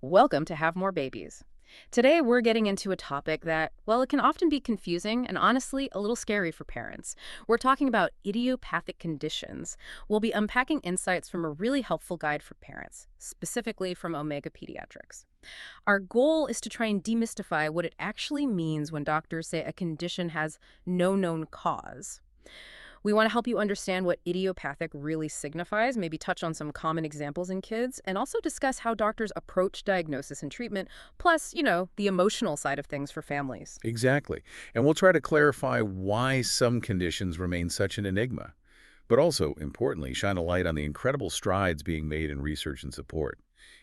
Welcome to Have More Babies. Today, we're getting into a topic that, well, it can often be confusing and honestly a little scary for parents. We're talking about idiopathic conditions. We'll be unpacking insights from a really helpful guide for parents, specifically from Omega Pediatrics. Our goal is to try and demystify what it actually means when doctors say a condition has no known cause. We want to help you understand what idiopathic really signifies, maybe touch on some common examples in kids, and also discuss how doctors approach diagnosis and treatment, plus, the emotional side of things for families. Exactly. And we'll try to clarify why some conditions remain such an enigma, but also, importantly, shine a light on the incredible strides being made in research and support.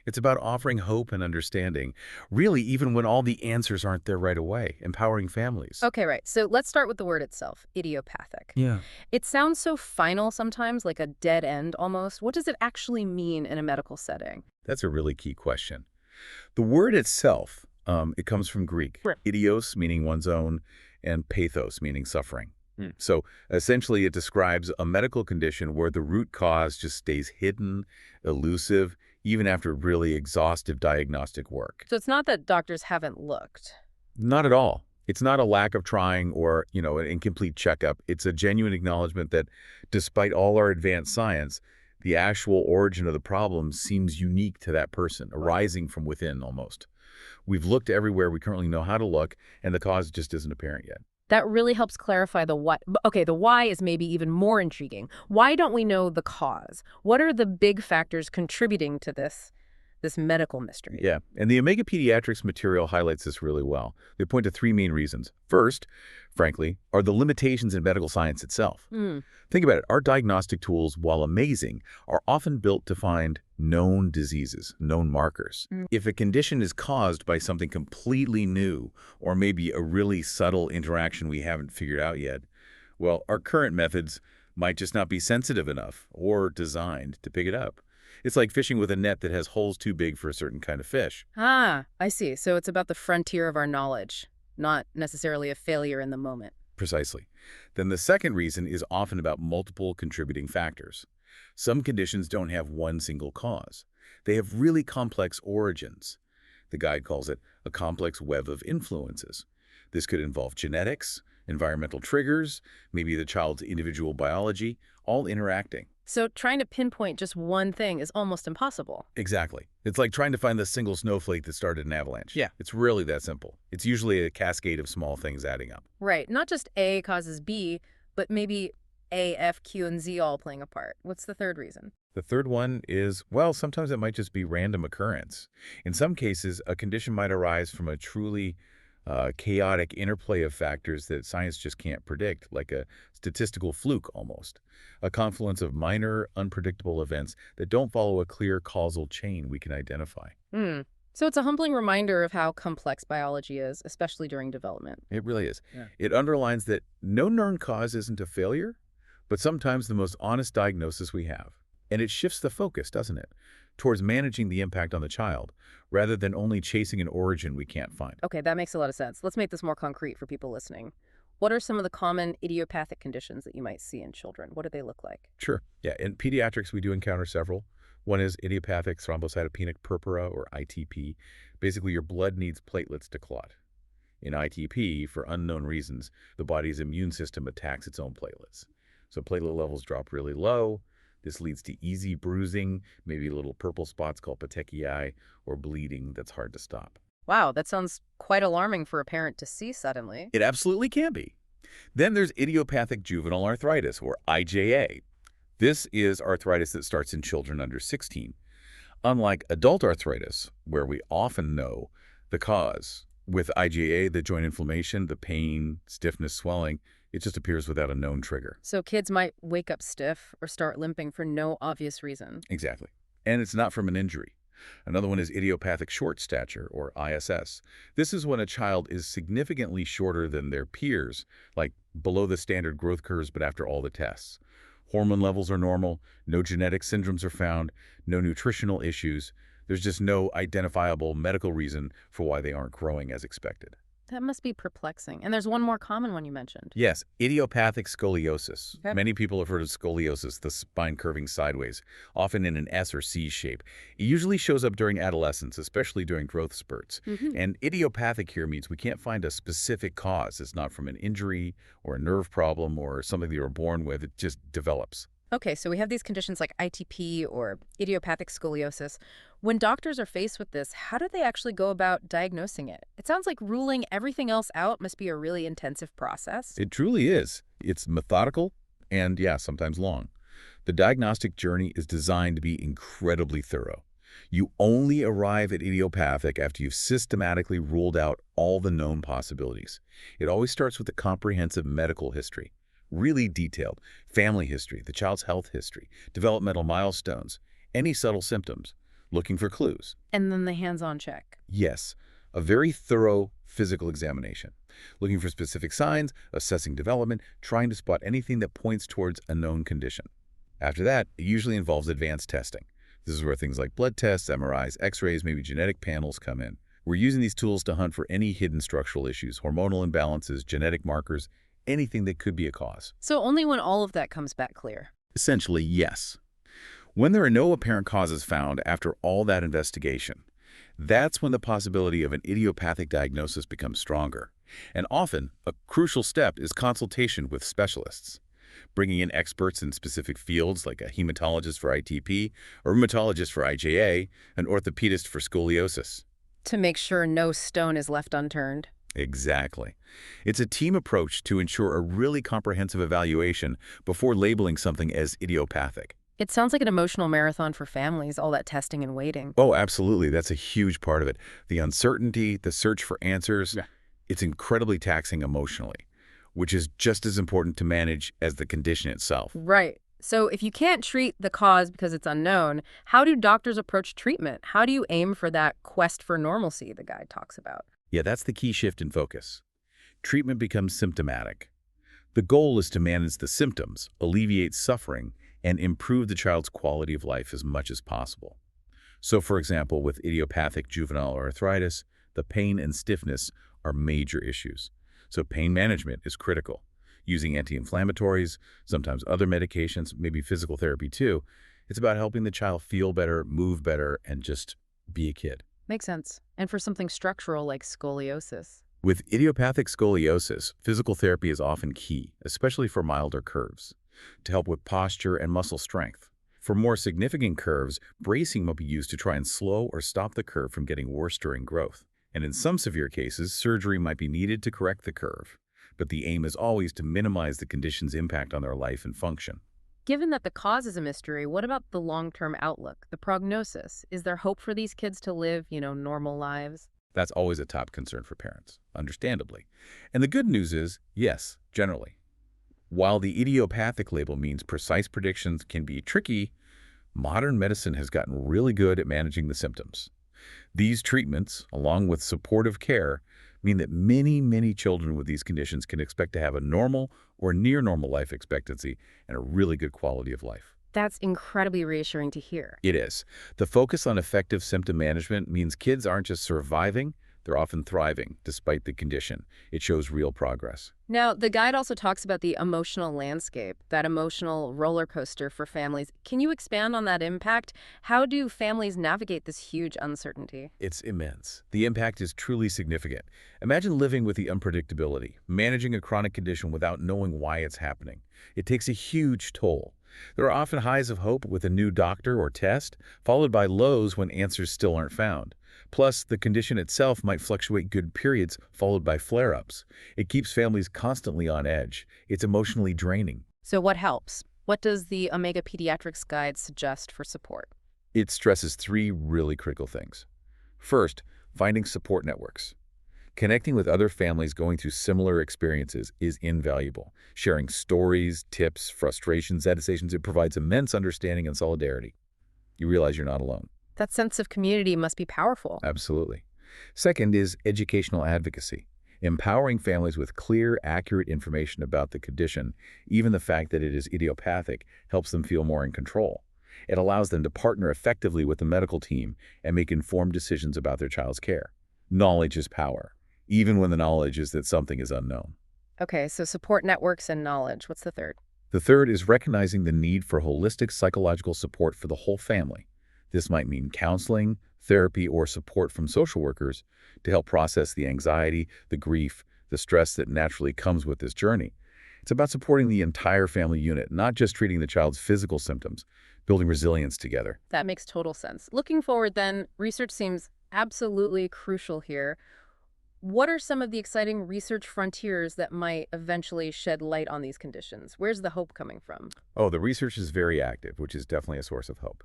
It's about offering hope and understanding, really even when all the answers aren't there right away, empowering families. Okay, right. So let's start with the word itself, idiopathic. Yeah. It sounds so final sometimes, like a dead end almost. What does it actually mean in a medical setting? That's a really key question. The word itself, it comes from Greek. Right. Idios, meaning one's own, and pathos, meaning suffering. Hmm. So essentially it describes a medical condition where the root cause just stays hidden, elusive, even after really exhaustive diagnostic work. So it's not that doctors haven't looked. Not at all. It's not a lack of trying or, an incomplete checkup. It's a genuine acknowledgement that despite all our advanced science, the actual origin of the problem seems unique to that person, arising from within almost. We've looked everywhere we currently know how to look, and the cause just isn't apparent yet. That really helps clarify the why. Okay, the why is maybe even more intriguing. Why don't we know the cause? What are the big factors contributing to this medical mystery? Yeah, and the Omega Pediatrics material highlights this really well. They point to three main reasons. First, frankly, are the limitations in medical science itself. Think about it. Our diagnostic tools, while amazing, are often built to find known diseases, known markers. If a condition is caused by something completely new, or maybe a really subtle interaction we haven't figured out yet, well, our current methods might just not be sensitive enough or designed to pick it up. It's like fishing with a net that has holes too big for a certain kind of fish. Ah, I see. So it's about the frontier of our knowledge, not necessarily a failure in the moment. Precisely. Then the second reason is often about multiple contributing factors. Some conditions don't have one single cause. They have really complex origins. The guide calls it a complex web of influences. This could involve genetics, environmental triggers, maybe the child's individual biology, all interacting. So trying to pinpoint just one thing is almost impossible. Exactly. It's like trying to find the single snowflake that started an avalanche. Yeah. It's really that simple. It's usually a cascade of small things adding up. Right. Not just A causes B, but maybe A, F, Q, and Z all playing a part. What's the third reason? The third one is, well, sometimes it might just be random occurrence. In some cases, a condition might arise from a truly chaotic interplay of factors that science just can't predict, like a statistical fluke almost. A confluence of minor, unpredictable events that don't follow a clear causal chain we can identify. So it's a humbling reminder of how complex biology is, especially during development. It really is. Yeah. It underlines that no known cause isn't a failure, but sometimes the most honest diagnosis we have. And it shifts the focus, doesn't it, towards managing the impact on the child, rather than only chasing an origin we can't find. Okay, that makes a lot of sense. Let's make this more concrete for people listening. What are some of the common idiopathic conditions that you might see in children? What do they look like? Sure. Yeah, in pediatrics, we do encounter several. One is idiopathic thrombocytopenic purpura, or ITP. Basically, your blood needs platelets to clot. In ITP, for unknown reasons, the body's immune system attacks its own platelets. So platelet levels drop really low. This leads to easy bruising, maybe little purple spots called petechiae, or bleeding that's hard to stop. Wow, that sounds quite alarming for a parent to see suddenly. It absolutely can be. Then there's idiopathic juvenile arthritis, or IJA. This is arthritis that starts in children under 16. Unlike adult arthritis, where we often know the cause, with IJA, the joint inflammation, the pain, stiffness, swelling, it just appears without a known trigger. So kids might wake up stiff or start limping for no obvious reason. Exactly. And it's not from an injury. Another one is idiopathic short stature, or ISS. This is when a child is significantly shorter than their peers, like below the standard growth curves, but after all the tests. Hormone levels are normal, no genetic syndromes are found, no nutritional issues. There's just no identifiable medical reason for why they aren't growing as expected. That must be perplexing. And there's one more common one you mentioned. Yes, idiopathic scoliosis. Okay. Many people have heard of scoliosis, the spine curving sideways, often in an S or C shape. It usually shows up during adolescence, especially during growth spurts. Hmm. And idiopathic here means we can't find a specific cause. It's not from an injury or a nerve problem or something that you were born with. It just develops. Okay, so we have these conditions like ITP or idiopathic scoliosis. When doctors are faced with this, how do they actually go about diagnosing it? It sounds like ruling everything else out must be a really intensive process. It truly is. It's methodical and, yeah, sometimes long. The diagnostic journey is designed to be incredibly thorough. You only arrive at idiopathic after you've systematically ruled out all the known possibilities. It always starts with a comprehensive medical history. Really detailed family history, the child's health history, developmental milestones, any subtle symptoms, looking for clues. And then the hands-on check. Yes, a very thorough physical examination, looking for specific signs, assessing development, trying to spot anything that points towards a known condition. After that, it usually involves advanced testing. This is where things like blood tests, MRIs, X-rays, maybe genetic panels come in. We're using these tools to hunt for any hidden structural issues, hormonal imbalances, genetic markers, anything that could be a cause. So only when all of that comes back clear. Essentially, yes. When there are no apparent causes found after all that investigation, that's when the possibility of an idiopathic diagnosis becomes stronger. And often, a crucial step is consultation with specialists. Bringing in experts in specific fields like a hematologist for ITP, a rheumatologist for IJA, an orthopedist for scoliosis. To make sure no stone is left unturned. Exactly. It's a team approach to ensure a really comprehensive evaluation before labeling something as idiopathic. It sounds like an emotional marathon for families, all that testing and waiting. Oh, absolutely. That's a huge part of it. The uncertainty, the search for answers, Yeah. it's incredibly taxing emotionally, which is just as important to manage as the condition itself. Right. So if you can't treat the cause because it's unknown, how do doctors approach treatment? How do you aim for that quest for normalcy the guide talks about? Yeah, that's the key shift in focus. Treatment becomes symptomatic. The goal is to manage the symptoms, alleviate suffering, and improve the child's quality of life as much as possible. So, for example, with idiopathic juvenile arthritis, the pain and stiffness are major issues. So pain management is critical. Using anti-inflammatories, sometimes other medications, maybe physical therapy too. It's about helping the child feel better, move better, and just be a kid. Makes sense. And for something structural like scoliosis. With idiopathic scoliosis, physical therapy is often key, especially for milder curves, to help with posture and muscle strength. For more significant curves, bracing might be used to try and slow or stop the curve from getting worse during growth. And in some severe cases, surgery might be needed to correct the curve. But the aim is always to minimize the condition's impact on their life and function. Given that the cause is a mystery, what about the long-term outlook, the prognosis? Is there hope for these kids to live, normal lives? That's always a top concern for parents, understandably. And the good news is, yes, generally. While the idiopathic label means precise predictions can be tricky, modern medicine has gotten really good at managing the symptoms. These treatments, along with supportive care, mean that many, many children with these conditions can expect to have a normal or near normal life expectancy and a really good quality of life. That's incredibly reassuring to hear. It is. The focus on effective symptom management means kids aren't just surviving, they're often thriving despite the condition. It shows real progress. Now, the guide also talks about the emotional landscape, that emotional roller coaster for families. Can you expand on that impact? How do families navigate this huge uncertainty? It's immense. The impact is truly significant. Imagine living with the unpredictability, managing a chronic condition without knowing why it's happening. It takes a huge toll. There are often highs of hope with a new doctor or test, followed by lows when answers still aren't found. Plus, the condition itself might fluctuate good periods, followed by flare-ups. It keeps families constantly on edge. It's emotionally draining. So what helps? What does the Omega Pediatrics Guide suggest for support? It stresses three really critical things. First, finding support networks. Connecting with other families going through similar experiences is invaluable. Sharing stories, tips, frustrations, attestations, it provides immense understanding and solidarity. You realize you're not alone. That sense of community must be powerful. Absolutely. Second is educational advocacy. Empowering families with clear, accurate information about the condition, even the fact that it is idiopathic, helps them feel more in control. It allows them to partner effectively with the medical team and make informed decisions about their child's care. Knowledge is power. even when the knowledge is that something is unknown. Okay, so support networks and knowledge. What's the third? The third is recognizing the need for holistic psychological support for the whole family. This might mean counseling, therapy, or support from social workers to help process the anxiety, the grief, the stress that naturally comes with this journey. It's about supporting the entire family unit, not just treating the child's physical symptoms, building resilience together. That makes total sense. Looking forward then, research seems absolutely crucial here. What are some of the exciting research frontiers that might eventually shed light on these conditions? Where's the hope coming from? Oh, the research is very active, which is definitely a source of hope.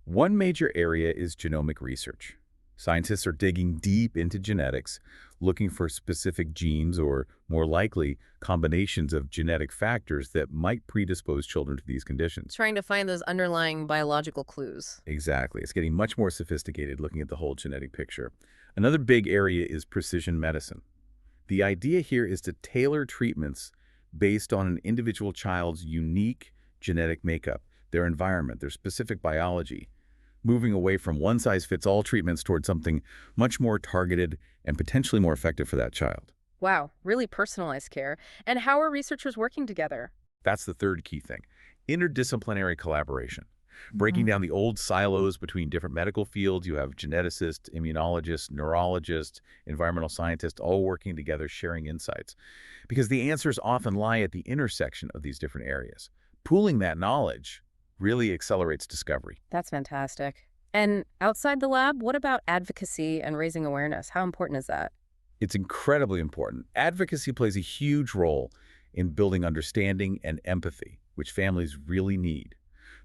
One major area is genomic research. Scientists are digging deep into genetics, looking for specific genes or, more likely, combinations of genetic factors that might predispose children to these conditions. Trying to find those underlying biological clues. Exactly. It's getting much more sophisticated looking at the whole genetic picture. Another big area is precision medicine. The idea here is to tailor treatments based on an individual child's unique genetic makeup, their environment, their specific biology, moving away from one-size-fits-all treatments toward something much more targeted and potentially more effective for that child. Wow, really personalized care. And how are researchers working together? That's the third key thing. Interdisciplinary collaboration. Breaking down the old silos between different medical fields, you have geneticists, immunologists, neurologists, environmental scientists, all working together, sharing insights. Because the answers often lie at the intersection of these different areas. Pooling that knowledge really accelerates discovery. That's fantastic. And outside the lab, what about advocacy and raising awareness? How important is that? It's incredibly important. Advocacy plays a huge role in building understanding and empathy, which families really need.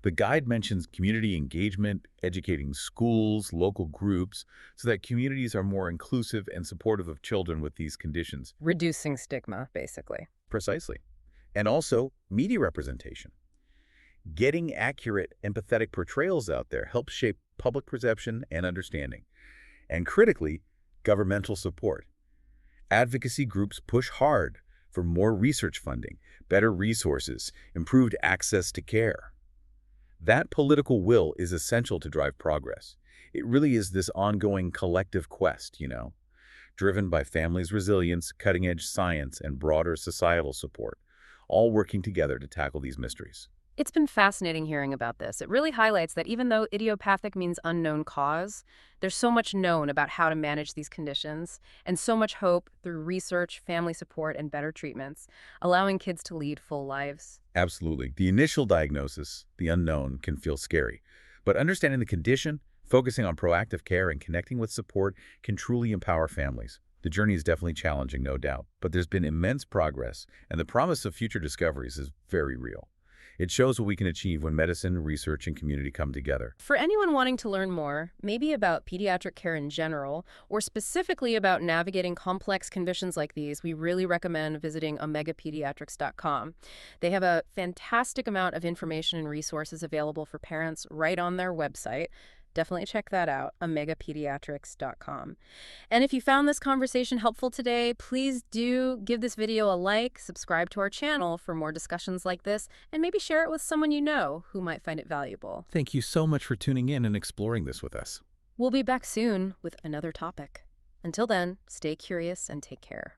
The guide mentions community engagement, educating schools, local groups, so that communities are more inclusive and supportive of children with these conditions. Reducing stigma, basically. Precisely. And also, media representation. Getting accurate, empathetic portrayals out there helps shape public perception and understanding. And critically, governmental support. Advocacy groups push hard for more research funding, better resources, improved access to care. That political will is essential to drive progress. It really is this ongoing collective quest, driven by families' resilience, cutting-edge science, and broader societal support, all working together to tackle these mysteries. It's been fascinating hearing about this. It really highlights that even though idiopathic means unknown cause, there's so much known about how to manage these conditions, and so much hope through research, family support, and better treatments, allowing kids to lead full lives. Absolutely. The initial diagnosis, the unknown, can feel scary. But understanding the condition, focusing on proactive care, and connecting with support can truly empower families. The journey is definitely challenging, no doubt, but there's been immense progress, and the promise of future discoveries is very real. It shows what we can achieve when medicine, research, and community come together. For anyone wanting to learn more, maybe about pediatric care in general, or specifically about navigating complex conditions like these, we really recommend visiting omegapediatrics.com. They have a fantastic amount of information and resources available for parents right on their website. Definitely check that out, omegapediatrics.com. And if you found this conversation helpful today, please do give this video a like, subscribe to our channel for more discussions like this, and maybe share it with someone you know who might find it valuable. Thank you so much for tuning in and exploring this with us. We'll be back soon with another topic. Until then, stay curious and take care.